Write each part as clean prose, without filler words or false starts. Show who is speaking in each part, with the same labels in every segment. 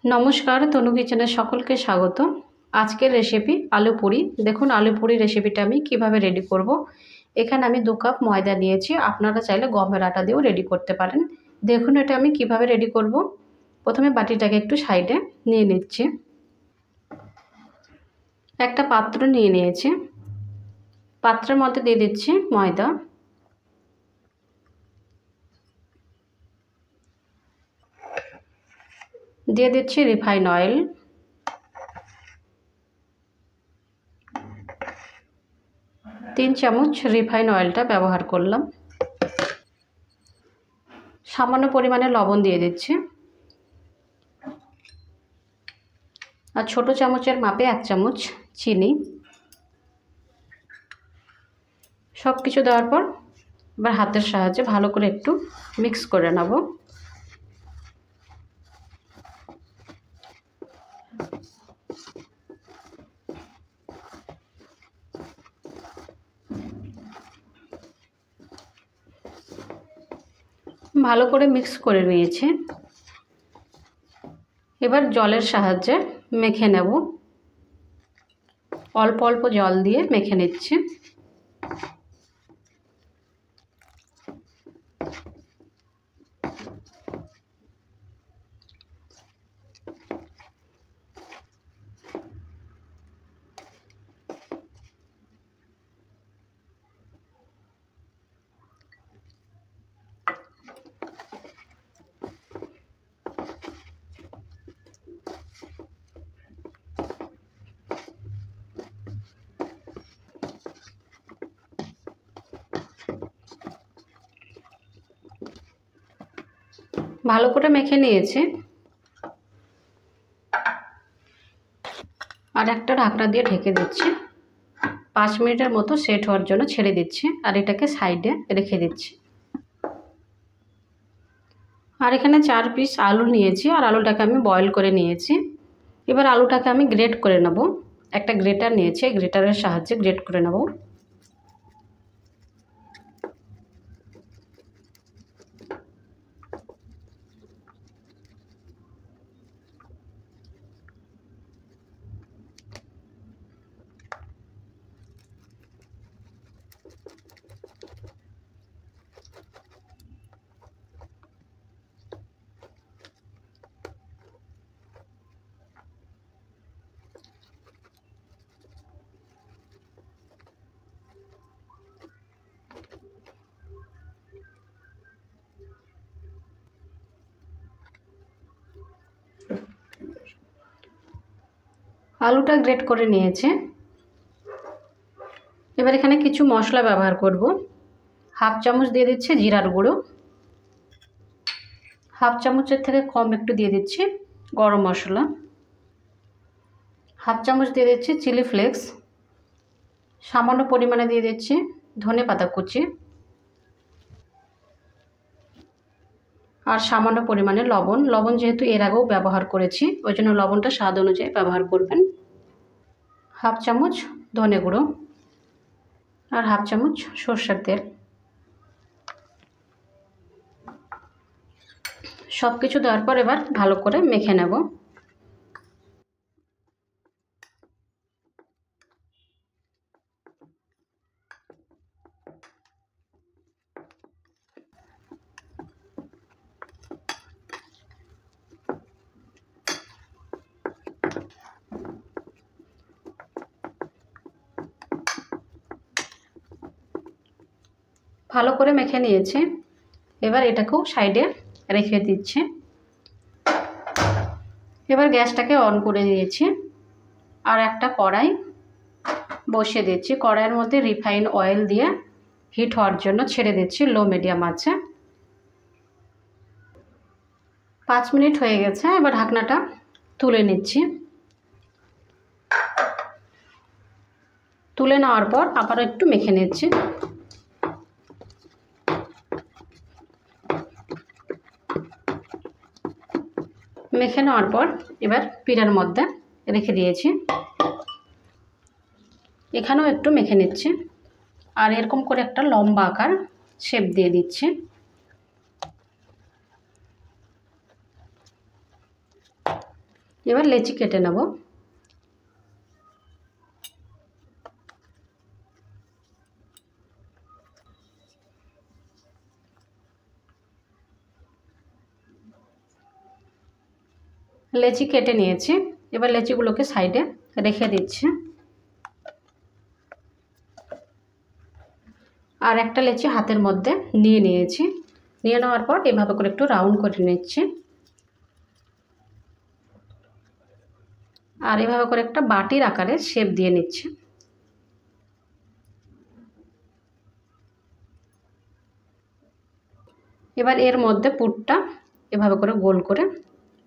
Speaker 1: नमस्कार तनु किचेने सकलके स्वागत। आजकेर रेसिपि आलू पुरी। देखुन आलू पुरी रेसिपिटा आमि किभाबे रेडी करब। एखाने आमि 2 काप मयदा नियेछि, आपनारा चाइले गमेर आटा दिएও रेडी करते पारेन। देखुन एटा आमि किभाबे रेडी करब। प्रथमे बाटिटाके एकटु साइडे निये निচ্ছি। একটা পাত্র নিয়ে নিয়েছি, পাত্রের মধ্যে দিয়ে দিচ্ছি ময়দা, দিয়ে দিচ্ছি রিফাইন অয়েল, तीन চামচ রিফাইন অয়েলটা ব্যবহার করলাম। সামান্য পরিমাণে লবণ দিয়ে দিচ্ছি, আর ছোট চামচের মাপে 1 চামচ চিনি। সব কিছু দেওয়ার পর এবার হাতের সাহায্যে ভালো করে একটু মিক্স করে নেব। ভালো করে মিক্স করে নিয়েছি। এবার জলের সাহায্যে মেখে নেব। অল্প অল্প জল দিয়ে মেখে নিচ্ছি। ভালো করে মেখে নিয়েছি, আর একটা ঢাকনা দিয়ে ঢেকে দিচ্ছি। 5 মিনিটের মতো সেট হওয়ার জন্য ছেড়ে দিচ্ছি, আর এটাকে সাইডে রেখে দিচ্ছি। আর এখানে 4 পিস আলু নিয়েছি, আর আলুটাকে আমি বয়েল করে নিয়েছি। এবার আলুটাকে আমি গ্রেট করে নেব। একটা গ্রেটার নিয়েছি, গ্রেটারের সাহায্যে গ্রেট করে নেব। আলুটা গ্রেট করে নিয়েছে। এবার এখানে কিছু মশলা ব্যবহার করব। হাফ চামচ দিয়ে দিচ্ছি জিরার গুঁড়ো, হাফ চামচের থেকে কম একটু দিয়ে দিচ্ছি গরম মশলা, হাফ চামচ দিয়ে দিচ্ছি চিলি ফ্লেক্স, সামান্য পরিমাণে দিয়ে দিচ্ছি ধনে পাতা কুচি, আর সামান্য পরিমাণে লবণ। লবণ যেহেতু এর আগেও ব্যবহার করেছি, ওই জন্য লবণটা স্বাদ অনুযায়ী ব্যবহার করবেন। হাফ চামচ ধনে গুঁড়ো, আর হাফ চামচ সরষের তেল। সব কিছু দেওয়ার পর এবার ভালো করে মেখে নেব। ভালো করে মেখে নিয়েছি। এবার এটাকেও সাইডে রেখে দিচ্ছি। এবার গ্যাসটাকে অন করে দিয়েছি, আর একটা কড়াই বসিয়ে দিচ্ছি। কড়াইয়ের মধ্যে রিফাইন অয়েল দিয়ে হিট হওয়ার জন্য ছেড়ে দিচ্ছি লো মিডিয়াম আঁচে। 5 মিনিট হয়ে গেছে। এবার ঢাকনাটা তুলে নিচ্ছি। তুলে নেওয়ার পর আবার একটু মেখে নিচ্ছি। মেখে নেওয়ার পর এবার পিঠার মধ্যে রেখে দিয়েছি। এখানেও একটু মেখে নিচ্ছি, আর এরকম করে একটা লম্বা আকার শেপ দিয়ে দিচ্ছি। এবার লেচি কেটে নেব। লেচি কেটে নিয়েছি, এবার লেচিগুলোকে সাইডে রেখে দিচ্ছি। আর একটা লেচি হাতের মধ্যে নিয়ে নিয়েছি, নিয়ে নেওয়ার পর এভাবে করে একটু রাউন্ড করে নিচ্ছি। আর এভাবে করে একটা বাটির আকারে শেপ দিয়ে নিচ্ছি। এবার এর মধ্যে পুরটা এভাবে করে গোল করে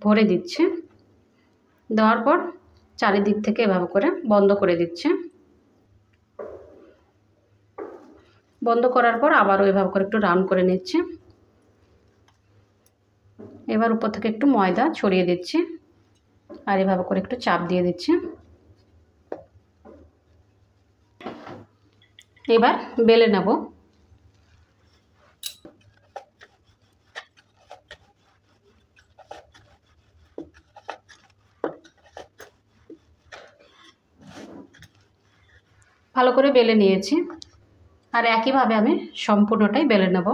Speaker 1: ভরে দিচ্ছি। দেওয়ার পর চারিদিক থেকে এভাবে করে বন্ধ করে দিচ্ছি। বন্ধ করার পর আবারও এভাবে করে একটু রাউন্ড করে নিচ্ছি। এবার উপর থেকে একটু ময়দা ছড়িয়ে দিচ্ছি আর এভাবে করে একটু চাপ দিয়ে দিচ্ছি। এবার বেলে নেব। ভালো করে বেলে নিয়েছি আর একইভাবে আমি সম্পূর্ণটাই বেলে নেব।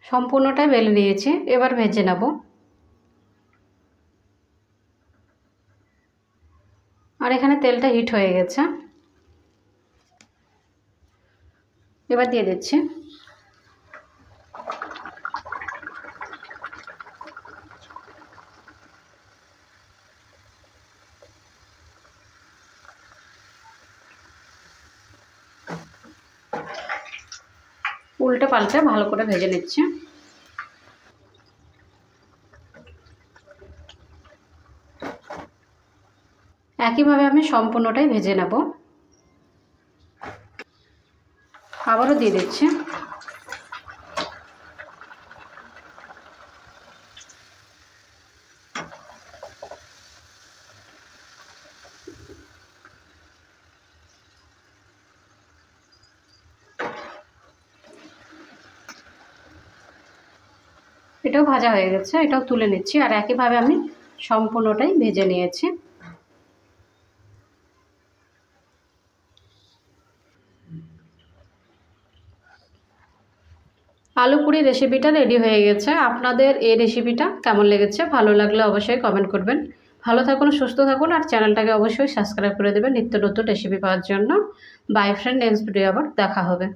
Speaker 1: সম্পূর্ণটাই বেলে নিয়েছি, এবার ভেজে নেব। আর এখানে তেলটা হিট হয়ে গেছে, এবার দিয়ে দিচ্ছি। উল্টে পাল্টে ভালো করে ভেজে নিচ্ছি। একইভাবে আমি সম্পূর্ণটাই ভেজে নেব। আবারও দিয়ে দিচ্ছি। এটাও ভাজা হয়ে গেছে, এটাও তুলে নিচ্ছি। আর একইভাবে আমি সম্পূর্ণটাই ভেজে নিয়েছি। আলু পুরি রেসিপিটা রেডি হয়ে গেছে। আপনাদের এই রেসিপিটা কেমন লেগেছে? ভালো লাগলে অবশ্যই কমেন্ট করবেন। ভালো থাকুন, সুস্থ থাকুন আর চ্যানেলটাকে অবশ্যই সাবস্ক্রাইব করে দেবেন নিত্য নতুন রেসিপি পাওয়ার জন্য। বাই ফ্রেন্ড, নেক্সট ভিডিও আবার দেখা হবে।